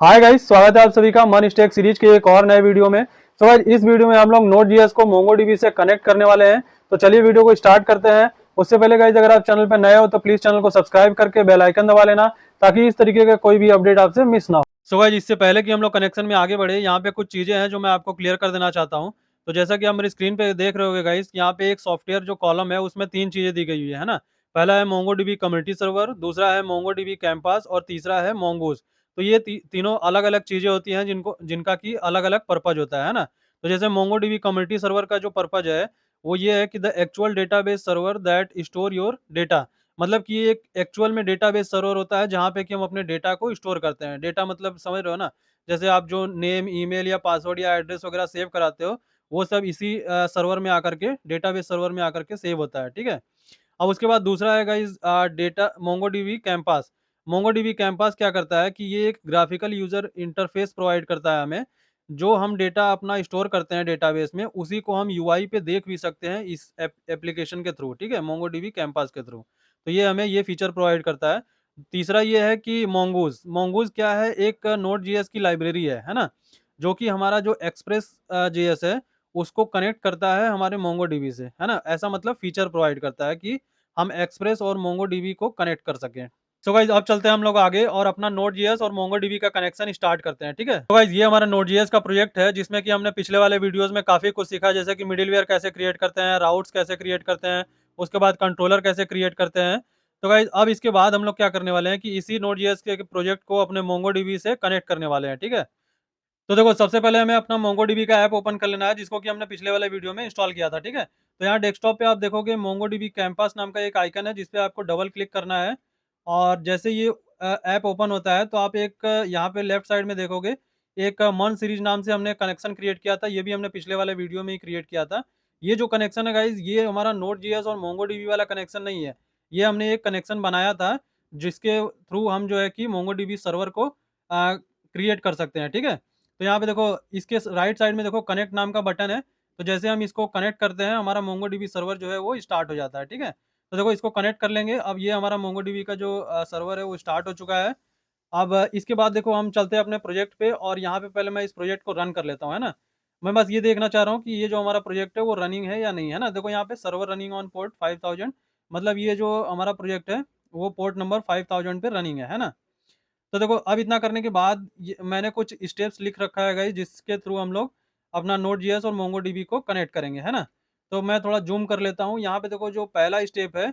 Hi guys, स्वागत है आप सभी का मन स्टैक सीरीज के एक और नए वीडियो में। तो गाइस इस वीडियो में हम लोग नोड जीएस को मोंगोडीबी से कनेक्ट करने वाले हैं। तो चलिए वीडियो को स्टार्ट करते हैं। उससे पहले गाइस अगर आप चैनल पर नए हो तो प्लीज चैनल को सब्सक्राइब करके बेल आइकन दबा लेना, ताकि इस तरीके का कोई भी अपडेट आपसे मिस ना हो। सो गाइस इससे पहले कि हम लोग कनेक्शन में आगे बढ़े, यहाँ पे कुछ चीजें हैं जो मैं आपको क्लियर कर देना चाहता हूँ। तो जैसा कि आप मेरी स्क्रीन पे देख रहे होगे गाइस, यहाँ पे एक सॉफ्टवेयर जो कॉलम है उसमें तीन चीजें दी गई हुई है ना। पहला है मोंगोडीबी कम्युनिटी सर्वर, दूसरा है मोंगोडीबी कैंपस और तीसरा है मोंगूज। तो ये तीनों अलग अलग चीजें होती हैं जिनका की अलग अलग पर्पज होता है ना। तो जैसे मोंगोडीबी कम्युनिटी सर्वर का जो पर्पज है वो ये है कि the actual database server that store your data. मतलब कि ये एक एक्चुअल में डेटाबेस सर्वर होता है जहाँ पे कि हम अपने डेटा को स्टोर करते हैं। डेटा मतलब समझ रहे हो ना, जैसे आप जो नेम ईमेल या पासवर्ड या एड्रेस वगैरह सेव कराते हो, वो सब इसी सर्वर में आकर के, डेटाबेस सर्वर में आकर के सेव होता है। ठीक है। अब उसके बाद दूसरा है guys data MongoDB campus. MongoDB campus क्या करता है कि ये एक ग्राफिकल यूजर इंटरफेस प्रोवाइड करता है हमें। जो हम डेटा अपना स्टोर करते हैं डेटाबेस में, उसी को हम यूआई पे देख भी सकते हैं इस एप्लीकेशन के थ्रू। ठीक है, मोंगोडीबी कैंपस के थ्रू। तो ये हमें ये फीचर प्रोवाइड करता है। तीसरा ये है कि मोंगूज। मोंगूज क्या है, एक नोड जीएस की लाइब्रेरी है ना, जो कि हमारा जो एक्सप्रेस जेएस है उसको कनेक्ट करता है हमारे मोंगोडीबी से, है ना। ऐसा मतलब फीचर प्रोवाइड करता है कि हम एक्सप्रेस और मोंगोडीबी को कनेक्ट कर सकें। सो गाइज अब चलते हैं हम लोग आगे और अपना नोड जीएस और मोंगोडीबी का कनेक्शन स्टार्ट करते हैं। ठीक है, तो गाइज ये हमारा नोड जीएस का प्रोजेक्ट है, जिसमें कि हमने पिछले वाले वीडियोस में काफी कुछ सीखा, जैसे कि मिडिलवेयर कैसे क्रिएट करते हैं, राउट्स कैसे क्रिएट करते हैं, उसके बाद कंट्रोलर कैसे क्रिएट करते हैं। तो गाइज अब इसके बाद हम लोग क्या करने वाले हैं कि इसी नोड जीएस के प्रोजेक्ट को अपने मोंगोडीबी से कनेक्ट करने वाले हैं। ठीक है। तो देखो सबसे पहले हमें अपना मोंगोडीबी का ऐप ओपन कर लेना है, जिसको कि हमने पिछले वाले वीडियो में इंस्टॉल किया था। ठीक है। तो यहाँ डेस्कटॉप पे आप देखोगे मोंगोडीबी कैंपस नाम का एक आइकन है, जिसपे आपको डबल क्लिक करना है। और जैसे ये ऐप ओपन होता है तो आप एक यहाँ पे लेफ्ट साइड में देखोगे एक मन सीरीज नाम से हमने कनेक्शन क्रिएट किया था। ये भी हमने पिछले वाले वीडियो में ही क्रिएट किया था। ये जो कनेक्शन है गाइज, ये हमारा नोड जीएस और मोंगोडीबी वाला कनेक्शन नहीं है। ये हमने एक कनेक्शन बनाया था, जिसके थ्रू हम जो है कि मोंगोडीबी सर्वर को क्रिएट कर सकते हैं। ठीक है। तो यहाँ पे देखो इसके राइट साइड में देखो कनेक्ट नाम का बटन है। तो जैसे हम इसको कनेक्ट करते हैं, हमारा मोंगोडीबी सर्वर जो है वो स्टार्ट हो जाता है। ठीक है। तो देखो इसको कनेक्ट कर लेंगे। अब ये हमारा मोंगोडीबी का जो सर्वर है वो स्टार्ट हो चुका है। अब इसके बाद देखो हम चलते हैं अपने प्रोजेक्ट पे, और यहाँ पे पहले मैं इस प्रोजेक्ट को रन कर लेता हूँ, है ना। मैं बस ये देखना चाह रहा हूँ कि ये जो हमारा प्रोजेक्ट है वो रनिंग है या नहीं, है ना। देखो यहाँ पे सर्वर रनिंग ऑन पोर्ट 5000, मतलब ये जो हमारा प्रोजेक्ट है वो पोर्ट नंबर 5000 पे रनिंग है ना। तो देखो अब इतना करने के बाद मैंने कुछ स्टेप्स लिख रखा है गाइस, जिसके थ्रू हम लोग अपना नोड जीएस और मोंगोडीबी को कनेक्ट करेंगे, है ना। तो मैं थोड़ा जूम कर लेता हूँ। यहाँ पे देखो जो पहला स्टेप है,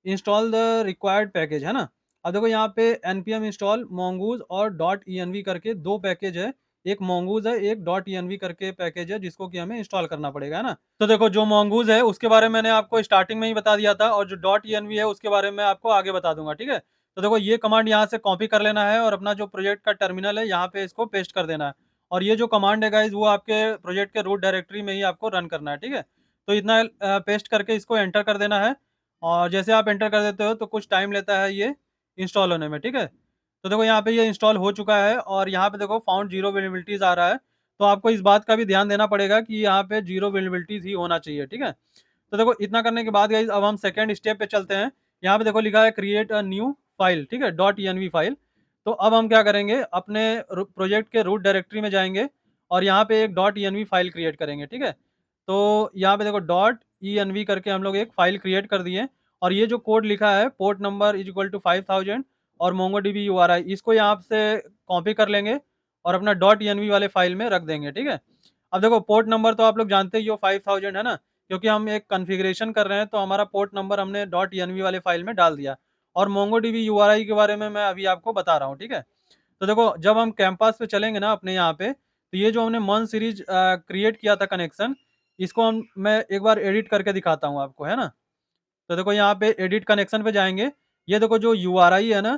इंस्टॉल द रिक्वायर्ड पैकेज, है ना। अब देखो यहाँ पे npm इंस्टॉल मोंगूज और .env करके दो पैकेज है। एक मोंगूज है, एक .env करके पैकेज है, जिसको कि हमें इंस्टॉल करना पड़ेगा, है ना। तो देखो जो मोंगूज है उसके बारे में मैंने आपको स्टार्टिंग में ही बता दिया था, और जो .env है उसके बारे में आपको आगे बता दूंगा। ठीक है। तो देखो ये कमांड यहाँ से कॉपी कर लेना है, और अपना जो प्रोजेक्ट का टर्मिनल है यहाँ पे इसको पेस्ट कर देना है। और ये जो कमांड है गाइज, वो आपके प्रोजेक्ट के रूट डायरेक्टरी में ही आपको रन करना है। ठीक है। तो इतना पेस्ट करके इसको एंटर कर देना है। और जैसे आप एंटर कर देते हो तो कुछ टाइम लेता है ये इंस्टॉल होने में। ठीक है। तो देखो यहाँ पे ये इंस्टॉल हो चुका है, और यहाँ पे देखो फाउंड जीरो अवेलेबिलिटीज आ रहा है। तो आपको इस बात का भी ध्यान देना पड़ेगा कि यहाँ पे जीरो अवेलेबिलिटीज ही होना चाहिए। ठीक है। तो देखो इतना करने के बाद गाइज अब हम सेकेंड स्टेप पे चलते हैं। यहाँ पे देखो लिखा है क्रिएट अ न्यू फाइल, ठीक है, .env फाइल। तो अब हम क्या करेंगे, अपने प्रोजेक्ट के रूट डायरेक्टरी में जाएंगे, और यहाँ पे एक .env फाइल क्रिएट करेंगे। ठीक है। तो यहाँ पे देखो .env करके हम लोग एक फाइल क्रिएट कर दिए। और ये जो कोड लिखा है port number is equal to 5000 और मोंगोडीबी यूआरआई, इसको यहाँ से कॉपी कर लेंगे और अपना .env वाले फाइल में रख देंगे। ठीक है। अब देखो पोर्ट नंबर तो आप लोग जानते ही हो 5000 है ना, क्योंकि हम एक कॉन्फ़िगरेशन कर रहे हैं, तो हमारा पोर्ट नंबर हमने .env वाले फाइल में डाल दिया। और मोंगोडीबी यूआरआई के बारे में मैं अभी आपको बता रहा हूँ। ठीक है। तो देखो जब हम कैंपस पे चलेंगे ना अपने यहाँ पे, तो ये जो हमने मन सीरीज क्रिएट किया था कनेक्शन, इसको मैं एक बार एडिट करके दिखाता हूँ आपको, है ना। तो देखो यहाँ पे एडिट कनेक्शन पे जाएंगे। ये देखो जो यूआरआई है ना,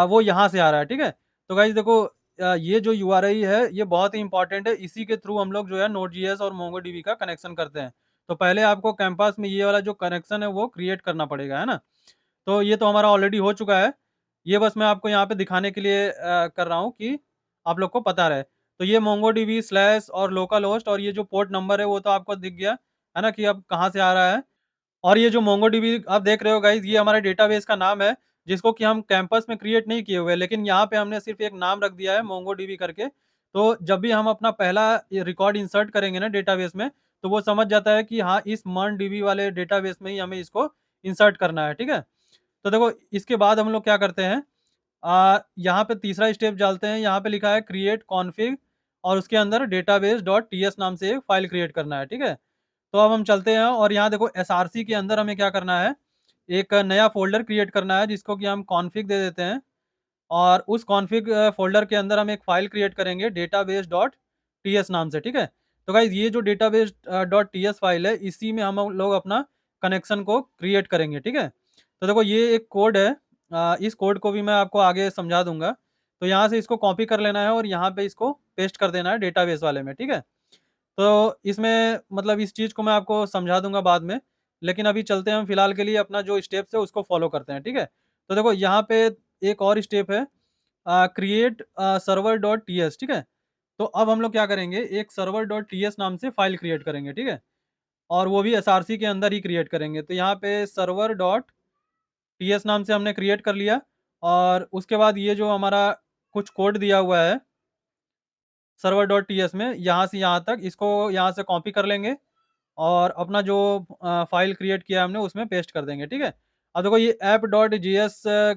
वो यहाँ से आ रहा है। ठीक है। तो गाइज देखो ये जो यूआरआई है ये बहुत ही इंपॉर्टेंट है। इसी के थ्रू हम लोग जो है नोड जीएस और मोंगोडीबी का कनेक्शन करते हैं। तो पहले आपको कैंपस में ये वाला जो कनेक्शन है वो क्रिएट करना पड़ेगा, है ना। तो ये तो हमारा ऑलरेडी हो चुका है। ये बस मैं आपको यहाँ पे दिखाने के लिए कर रहा हूँ कि आप लोग को पता रहे। तो ये मोंगोडीबी स्लैश और लोकल होस्ट, और ये जो पोर्ट नंबर है वो तो आपको दिख गया, है ना, कि अब कहाँ से आ रहा है। और ये जो मोंगोडीबी आप देख रहे हो गाइज, ये हमारे डेटाबेस का नाम है, जिसको कि हम कैंपस में क्रिएट नहीं किए हुए हैं, लेकिन यहाँ पे हमने सिर्फ एक नाम रख दिया है मोंगोडीबी करके। तो जब भी हम अपना पहला रिकॉर्ड इंसर्ट करेंगे ना डेटाबेस में, तो वो समझ जाता है कि हाँ, इस मर्नडीबी वाले डेटाबेस में ही हमें इसको इंसर्ट करना है, ठीक है। तो देखो इसके बाद हम लोग क्या करते हैं, यहाँ पे तीसरा स्टेप डालते हैं, यहाँ पे लिखा है क्रिएट कॉन्फ़िग और उसके अंदर डेटाबेस डॉट टीएस नाम से एक फाइल क्रिएट करना है, ठीक है। तो अब हम चलते हैं और यहाँ देखो एसआरसी के अंदर हमें क्या करना है, एक नया फ़ोल्डर क्रिएट करना है जिसको कि हम कॉन्फ़िग दे देते हैं और उस कॉन्फ़िग फ़ोल्डर के अंदर हम एक फ़ाइल क्रिएट करेंगे डेटाबेस डॉट टीएस नाम से, ठीक है। तो गाइज़ ये जो डेटाबेस डॉट टीएस फ़ाइल है, इसी में हम लोग अपना कनेक्शन को क्रिएट करेंगे, ठीक है। तो देखो ये एक कोड है, इस कोड को भी मैं आपको आगे समझा दूँगा। तो यहाँ से इसको कॉपी कर लेना है और यहाँ पे इसको पेस्ट कर देना है डेटाबेस वाले में, ठीक है। तो इसमें मतलब इस चीज़ को मैं आपको समझा दूँगा बाद में, लेकिन अभी चलते हैं हम फिलहाल के लिए अपना जो स्टेप्स है उसको फ़ॉलो करते हैं, ठीक है? तो देखो यहाँ पे एक और स्टेप है, क्रिएट सर्वर डॉट टीएस, ठीक है? तो अब हम लोग क्या करेंगे, एक सर्वर डॉट टीएस नाम से फ़ाइल क्रिएट करेंगे, ठीक है? और वो भी एसआरसी के अंदर ही क्रिएट करेंगे। तो यहाँ पे सर्वर डॉट टीएस नाम से हमने क्रिएट कर लिया और उसके बाद ये जो हमारा कुछ कोड दिया हुआ है सर्वर डॉट टीएस में, यहाँ से यहाँ तक इसको यहाँ से कॉपी कर लेंगे और अपना जो फ़ाइल क्रिएट किया है हमने उसमें पेस्ट कर देंगे, ठीक है? अब देखो ये app.js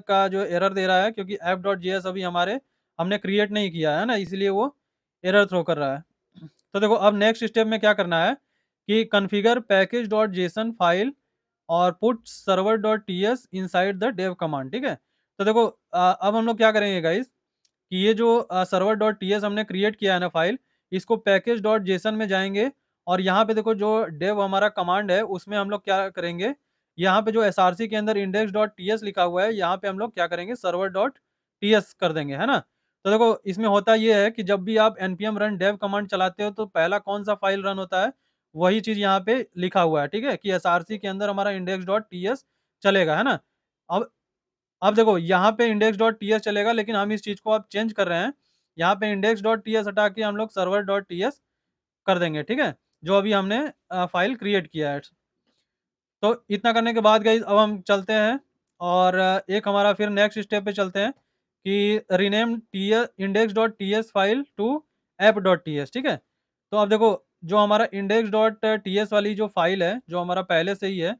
का जो एरर दे रहा है क्योंकि app.js अभी हमने क्रिएट नहीं किया है ना, इसलिए वो एरर थ्रो कर रहा है। तो देखो अब नेक्स्ट स्टेप में क्या करना है कि कॉन्फ़िगर पैकेज.json फाइल और put server dot TS inside the dev command, ठीक है? तो देखो अब हम लोग क्या करेंगे गाइज़ कि ये जो सर्वर डॉट टीएस हमने क्रिएट किया है ना फाइल, इसको पैकेज डॉट जेसन में जाएँगे और यहाँ पे देखो जो डेव हमारा कमांड है, उसमें हम लोग क्या करेंगे, यहाँ पे जो एसआरसी के अंदर इंडेक्स डॉट टीएस लिखा हुआ है, यहाँ पे हम लोग क्या करेंगे सर्वर डॉट टीएस कर देंगे, है ना? तो देखो इसमें होता ये है कि जब भी आप npm रन डेव कमांड चलाते हो, तो पहला कौन-सा फाइल रन होता है, वही चीज़ यहाँ पे लिखा हुआ है, ठीक है? कि एसआरसी के अंदर हमारा इंडेक्स डॉट टीएस चलेगा, है ना? अब अब देखो यहाँ पे index.ts चलेगा, लेकिन हम इस चीज़ को अब चेंज कर रहे हैं। यहाँ पे index.ts हटा के हम लोग server.ts कर देंगे, ठीक है? जो अभी हमने फ़ाइल क्रिएट किया है। तो इतना करने के बाद गाइज़ अब हम चलते हैं और एक हमारा फिर नेक्स्ट स्टेप पे चलते हैं कि rename index.ts file to app.ts, ठीक है? तो अब देखो जो हमारा index.ts वाली जो फ़ाइल है, जो हमारा पहले से ही है,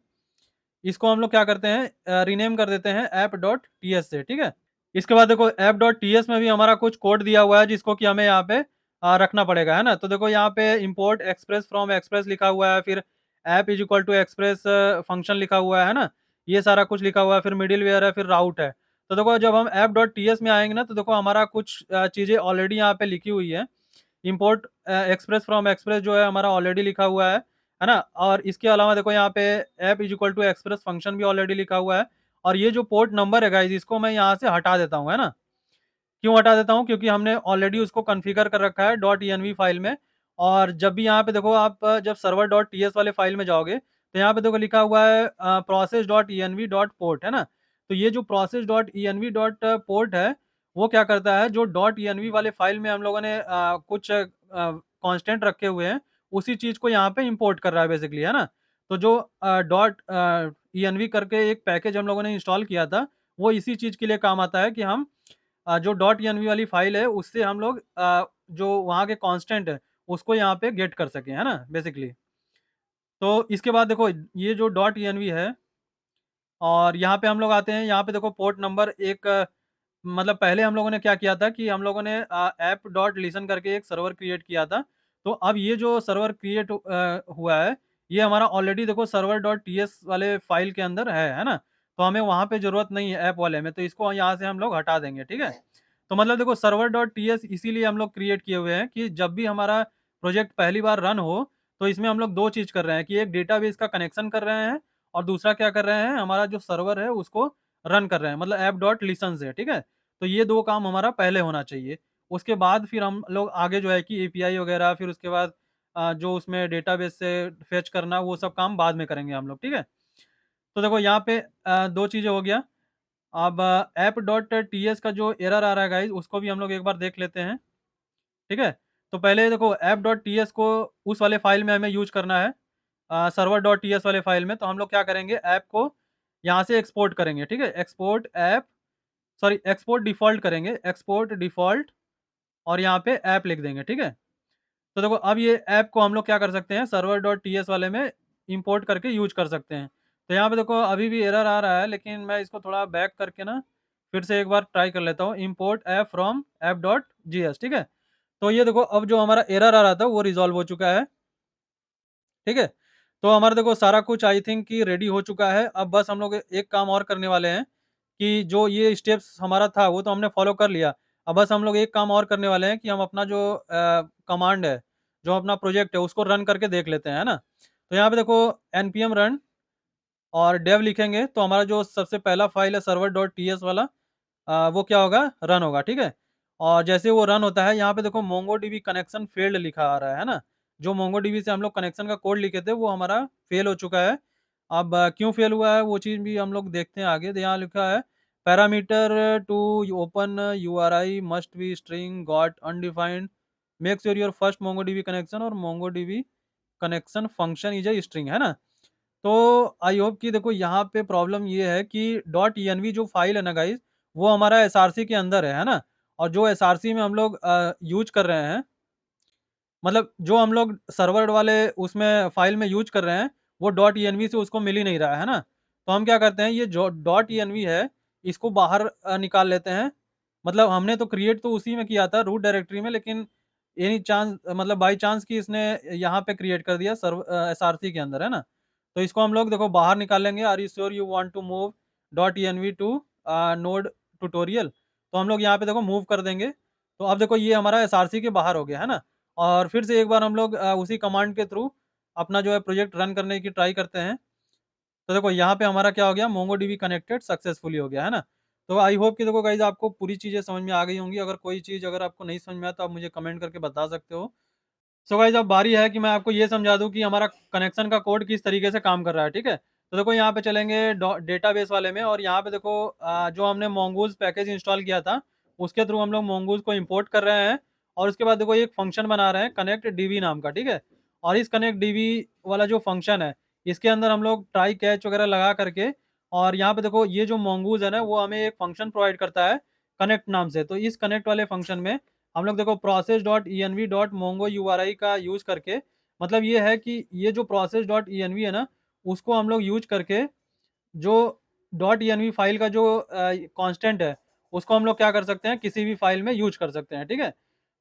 इसको हम लोग क्या करते हैं, रीनेम कर देते हैं app.ts से, ठीक है? इसके बाद देखो app.ts में भी हमारा कुछ कोड दिया हुआ है जिसको कि हमें यहाँ पे रखना पड़ेगा, है ना? तो देखो यहाँ पे इम्पोर्ट एक्सप्रेस फ्रॉम एक्सप्रेस लिखा हुआ है, फिर app is equal to express function लिखा हुआ है ना? ये सारा कुछ लिखा हुआ है, फिर मिडलवेयर है, फिर राउट है। तो देखो जब हम app.ts में आएँगे ना, तो देखो हमारा कुछ चीज़ें ऑलरेडी यहाँ पे लिखी हुई है। इम्पोर्ट एक्सप्रेस फ्रॉम एक्सप्रेस जो है हमारा ऑलरेडी लिखा हुआ है ना? और इसके अलावा देखो यहाँ पे app is equal to express function भी ऑलरेडी लिखा हुआ है और ये जो पोर्ट नंबर है गाइज़, इसको मैं यहाँ से हटा देता हूँ, है ना? क्यों हटा देता हूँ? क्योंकि हमने ऑलरेडी उसको कॉन्फ़िगर कर रखा है .env फ़ाइल में और जब भी यहाँ पे देखो आप जब सर्वर डॉट टीएस वाले फ़ाइल में जाओगे, तो यहाँ पे देखो लिखा हुआ है process.env.port, है ना? तो ये जो process.env.port है, वो क्या करता है, जो .env वाले फ़ाइल में हम लोगों ने कुछ कांस्टेंट रखे हुए हैं, उसी चीज़ को यहाँ पे इम्पोर्ट कर रहा है बेसिकली, है ना? तो जो env करके एक पैकेज हम लोगों ने इंस्टॉल किया था, वो इसी चीज़ के लिए काम आता है कि हम जो .env वाली फ़ाइल है उससे हम लोग जो वहाँ के कांस्टेंट है उसको यहाँ पे गेट कर सकें, है ना? बेसिकली। तो इसके बाद देखो ये जो .env है और यहाँ पे हम लोग आते हैं, यहाँ पे देखो पोर्ट नंबर एक मतलब पहले हम लोगों ने क्या किया था कि हम लोगों ने ऐप डॉट लिसन करके एक सर्वर क्रिएट किया था। तो अब ये जो सर्वर क्रिएट हुआ है, ये हमारा ऑलरेडी देखो सर्वर डॉट टीएस वाले फ़ाइल के अंदर है ना? तो हमें वहाँ पे ज़रूरत नहीं है ऐप वाले में, तो इसको यहाँ से हम लोग हटा देंगे, ठीक है? तो मतलब देखो सर्वर डॉट टीएस इसीलिए हम लोग क्रिएट किए हुए हैं कि जब भी हमारा प्रोजेक्ट पहली बार रन हो, तो इसमें हम लोग 2 चीज़ कर रहे हैं कि एक डेटाबेस का कनेक्शन कर रहे हैं और दूसरा क्या कर रहे हैं, हमारा जो सर्वर है उसको रन कर रहे हैं, मतलब ऐप डॉट लिसन से, ठीक है? तो ये 2 काम हमारा पहले होना चाहिए। उसके बाद फिर हम लोग आगे जो है कि एपीआई वगैरह, फिर उसके बाद जो उसमें डेटाबेस से फेच करना, वो सब काम बाद में करेंगे हम लोग, ठीक है? तो देखो यहाँ पे 2 चीज़ें हो गया। अब ऐप डॉट टीएस का जो एरर आ रहा है गाइज़, उसको भी हम लोग एक बार देख लेते हैं, ठीक है? तो पहले देखो ऐप डॉट टीएस को उस वाले फ़ाइल में हमें यूज़ करना है, सर्वर डॉट टीएस वाले फ़ाइल में। तो हम लोग क्या करेंगे, ऐप को यहाँ से एक्सपोर्ट करेंगे, ठीक है, export app, sorry export default करेंगे, एक्सपोर्ट डिफॉल्ट, और यहाँ पे ऐप लिख देंगे, ठीक है। तो देखो अब ये ऐप को हम लोग क्या कर सकते हैं, सर्वर डॉट टी एस वाले में इंपोर्ट करके यूज कर सकते हैं। तो यहाँ पे देखो अभी भी एरर आ रहा है, लेकिन मैं इसको थोड़ा बैक करके ना फिर से एक बार ट्राई कर लेता हूँ, import app from app dot G S, ठीक है। तो ये देखो अब जो हमारा एरर आ रहा था वो रिजॉल्व हो चुका है, ठीक है। तो हमारा देखो सारा कुछ आई थिंक कि रेडी हो चुका है। अब बस हम लोग एक काम और करने वाले हैं कि जो ये स्टेप्स हमारा था वो तो हमने फॉलो कर लिया। अब बस हम लोग एक काम और करने वाले हैं कि हम अपना जो कमांड है, जो अपना प्रोजेक्ट है, उसको रन करके देख लेते हैं, है ना। तो यहाँ पे देखो npm रन और डेव लिखेंगे तो हमारा जो सबसे पहला फाइल है सर्वर डॉट टी एस वाला, वो क्या होगा, रन होगा, ठीक है। और जैसे वो रन होता है यहाँ पे देखो मोंगो डीबी कनेक्शन फेल्ड लिखा आ रहा है ना। जो मोंगो डीबी से हम लोग कनेक्शन का कोड लिखे थे वो हमारा फेल हो चुका है। अब क्यों फेल हुआ है वो चीज़ भी हम लोग देखते हैं आगे। तो यहाँ लिखा है parameter to open U R I must be string got undefined, make sure your first Mongo DB connection और Mongo DB connection function is a string, है ना। तो आई होप कि देखो यहाँ पे प्रॉब्लम ये है कि डॉट env जो फाइल है ना गाइस, वो हमारा एसआरसी के अंदर है ना। और जो एसआरसी में हम लोग यूज कर रहे हैं, मतलब जो हम लोग सर्वर वाले उसमें फाइल में यूज कर रहे हैं, वो डॉट env से उसको मिल ही नहीं रहा है ना। तो हम क्या करते हैं, ये जो डॉट env है इसको बाहर निकाल लेते हैं। मतलब हमने तो क्रिएट तो उसी में किया था रूट डायरेक्टरी में, लेकिन एनी चांस मतलब बाई चांस कि इसने यहाँ पे क्रिएट कर दिया सर्व एसआरसी के अंदर, है ना। तो इसको हम लोग देखो बाहर निकालेंगे, are you sure you want to move dot env to node tutorial. तो हम लोग यहाँ पे देखो मूव कर देंगे। तो अब देखो ये हमारा एसआरसी के बाहर हो गया, है ना। और फिर से एक बार हम लोग उसी कमांड के थ्रू अपना जो है प्रोजेक्ट रन करने की ट्राई करते हैं। तो देखो यहाँ पे हमारा क्या हो गया, मोंगो डीबी कनेक्टेड सक्सेसफुली हो गया, है ना। तो आई होप कि देखो गाइज आपको पूरी चीज़ें समझ में आ गई होंगी। अगर कोई चीज़ अगर आपको नहीं समझ में आया तो आप मुझे कमेंट करके बता सकते हो। सो गाइज अब बारी है कि मैं आपको ये समझा दूं कि हमारा कनेक्शन का कोड किस तरीके से काम कर रहा है, ठीक है। तो देखो यहाँ पे चलेंगे डेटाबेस वाले में, और यहाँ पे देखो जो हमने मोंगूज पैकेज इंस्टॉल किया था उसके थ्रू हम लोग मोंगूज को इंपोर्ट कर रहे हैं। और उसके बाद देखो एक फंक्शन बना रहे हैं कनेक्ट डीबी नाम का, ठीक है। और इस कनेक्ट डीबी वाला जो फंक्शन है इसके अंदर हम लोग ट्राई कैच वगैरह लगा करके, और यहाँ पे देखो ये जो मोंगूज है ना वो हमें एक फंक्शन प्रोवाइड करता है कनेक्ट नाम से। तो इस कनेक्ट वाले फंक्शन में हम लोग देखो process dot env dot Mongo URI का यूज करके, मतलब ये है कि ये जो प्रोसेस डॉट env है ना उसको हम लोग यूज करके जो डॉट env फाइल का जो कांस्टेंट है उसको हम लोग क्या कर सकते हैं, किसी भी फाइल में यूज कर सकते हैं, ठीक है।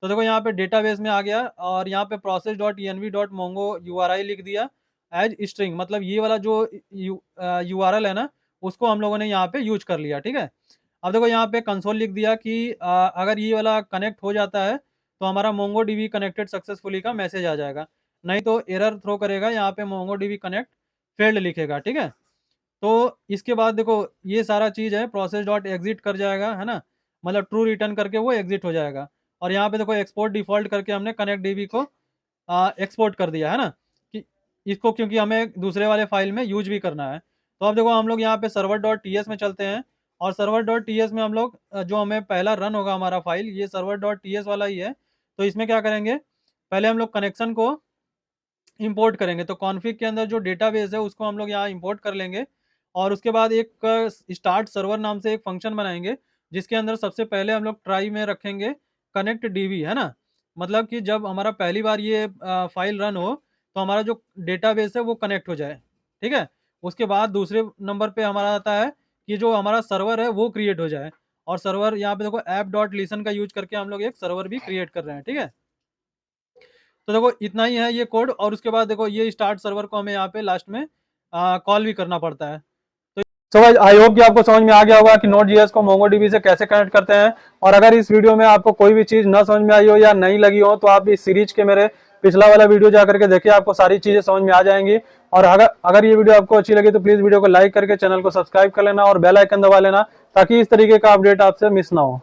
तो देखो यहाँ पे डेटाबेस में आ गया और यहाँ पे process dot env dot Mongo URI लिख दिया एज स्ट्रिंग, मतलब ये वाला जो यूआरएल है ना उसको हम लोगों ने यहाँ पे यूज कर लिया, ठीक है। अब देखो यहाँ पे कंसोल लिख दिया कि अगर ये वाला कनेक्ट हो जाता है तो हमारा मोंगो डीबी कनेक्टेड सक्सेसफुली का मैसेज आ जाएगा, नहीं तो एरर थ्रो करेगा, यहाँ पे मोंगो डीबी कनेक्ट फेल्ड लिखेगा, ठीक है। तो इसके बाद देखो ये सारा चीज़ है प्रोसेस डॉट एग्जिट कर जाएगा, है ना, मतलब ट्रू रिटर्न करके वो एग्जिट हो जाएगा। और यहाँ पे देखो एक्सपोर्ट डिफॉल्ट करके हमने कनेक्ट डीबी को एक्सपोर्ट कर दिया, है ना, कि इसको क्योंकि हमें दूसरे वाले फाइल में यूज भी करना है। तो अब देखो हम लोग यहाँ पे सर्वर डॉट टी एस में चलते हैं, और सर्वर डॉट टी एस में हम लोग जो हमें पहला रन होगा हमारा फाइल ये सर्वर डॉट टी एस वाला ही है। तो इसमें क्या करेंगे, पहले हम लोग कनेक्शन को इंपोर्ट करेंगे। तो कॉन्फ़िग के अंदर जो डेटाबेस है उसको हम लोग यहाँ इंपोर्ट कर लेंगे, और उसके बाद एक स्टार्ट सर्वर नाम से एक फंक्शन बनाएंगे जिसके अंदर सबसे पहले हम लोग ट्राई में रखेंगे कनेक्ट डीबी, है ना। मतलब कि जब हमारा पहली बार ये फाइल रन हो तो हमारा जो डेटाबेस है वो कनेक्ट हो जाए, ठीक है। उसके बाद दूसरे नंबर पे हमारा आता है कि जो हमारा सर्वर है वो क्रिएट हो जाए, और सर्वर यहाँ पे देखो ऐप डॉट लिसन का यूज करके हम लोग एक सर्वर भी क्रिएट कर रहे हैं, ठीक है। तो देखो इतना ही है ये कोड, और उसके बाद देखो ये स्टार्ट सर्वर को हमें यहाँ पे लास्ट में कॉल भी करना पड़ता है। तो गाइस आई होप कि आपको समझ में आ गया होगा कि नोड.js को मोंगोडीबी से कैसे कनेक्ट करते हैं। और अगर इस वीडियो में आपको कोई भी चीज ना समझ में आई हो या नहीं लगी हो तो आप इस सीरीज के मेरे पिछला वाला वीडियो जाकर के देखिए, आपको सारी चीजें समझ में आ जाएंगी। और अगर अगर ये वीडियो आपको अच्छी लगी तो प्लीज वीडियो को लाइक करके चैनल को सब्सक्राइब कर लेना और बेल आइकन दबा लेना, ताकि इस तरीके का अपडेट आपसे मिस ना हो।